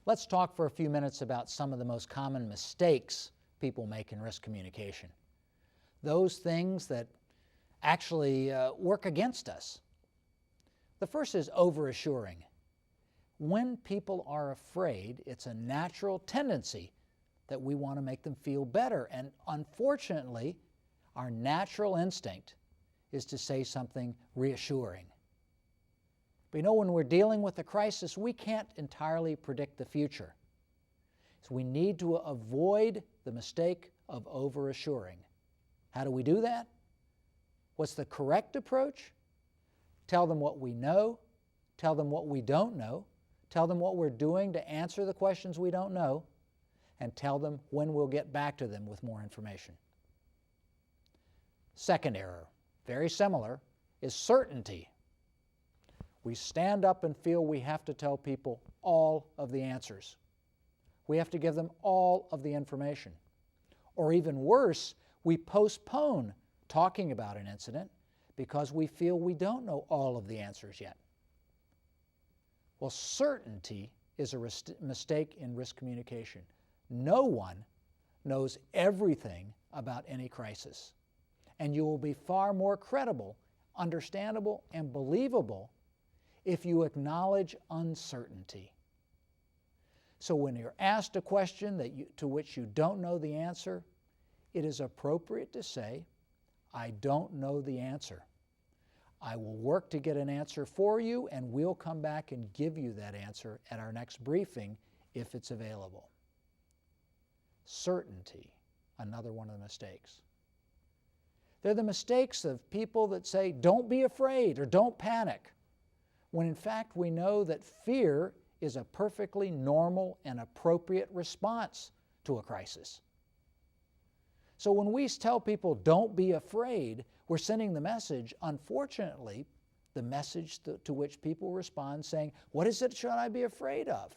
Let's talk for a few minutes about some of the most common mistakes people make in risk communication. Those things that actually work against us. The first is overassuring. When people are afraid, it's a natural tendency that we want to make them feel better. And unfortunately, our natural instinct is to say something reassuring. But you know, when we're dealing with a crisis, we can't entirely predict the future. So we need to avoid the mistake of overassuring. How do we do that? What's the correct approach? Tell them what we know, tell them what we don't know, tell them what we're doing to answer the questions we don't know, and tell them when we'll get back to them with more information. Second error, very similar, is certainty. We stand up and feel we have to tell people all of the answers. We have to give them all of the information. Or even worse, we postpone talking about an incident because we feel we don't know all of the answers yet. Well, certainty is a mistake in risk communication. No one knows everything about any crisis, and you will be far more credible, understandable, and believable if you acknowledge uncertainty. So when you're asked a question to which you don't know the answer, it is appropriate to say, I don't know the answer. I will work to get an answer for you, and we'll come back and give you that answer at our next briefing if it's available. Certainty, another one of the mistakes. They're the mistakes of people that say, don't be afraid or don't panic, when in fact we know that fear is a perfectly normal and appropriate response to a crisis. So when we tell people, don't be afraid, we're sending the message, unfortunately, the message to which people respond saying, what is it should I be afraid of?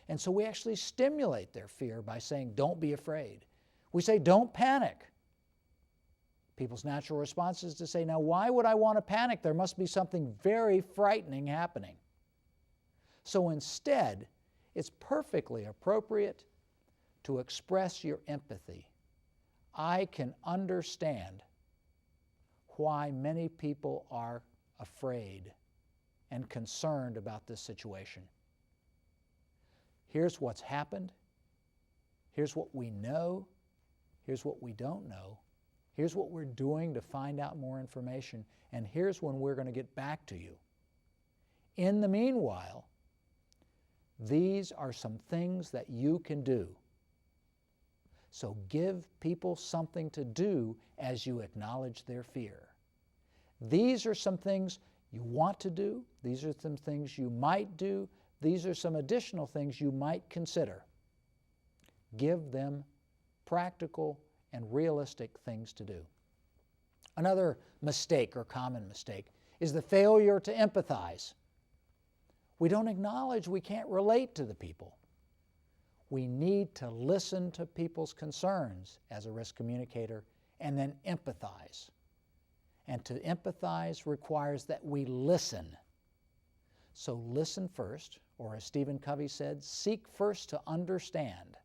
And so we actually stimulate their fear by saying, don't be afraid. We say, don't panic. People's natural response is to say, now why would I want to panic? There must be something very frightening happening. So instead, it's perfectly appropriate to express your empathy. I can understand why many people are afraid and concerned about this situation. Here's what's happened. Here's what we know. Here's what we don't know. Here's what we're doing to find out more information. And here's when we're going to get back to you. In the meanwhile, these are some things that you can do. So give people something to do as you acknowledge their fear. These are some things you want to do. These are some things you might do. These are some additional things you might consider. Give them practical and realistic things to do. Another mistake or common mistake is the failure to empathize. We don't acknowledge we can't relate to the people. We need to listen to people's concerns as a risk communicator and then empathize. And to empathize requires that we listen. So listen first, or as Stephen Covey said, seek first to understand.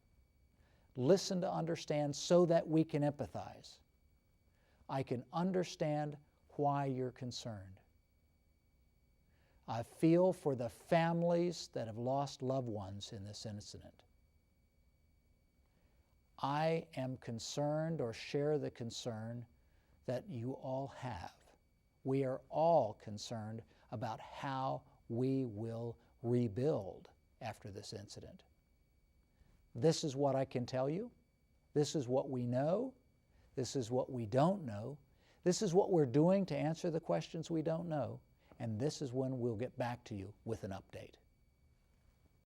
Listen to understand so that we can empathize. I can understand why you're concerned. I feel for the families that have lost loved ones in this incident. I am concerned or share the concern that you all have. We are all concerned about how we will rebuild after this incident. This is what I can tell you. This is what we know. This is what we don't know. This is what we're doing to answer the questions we don't know. And this is when we'll get back to you with an update.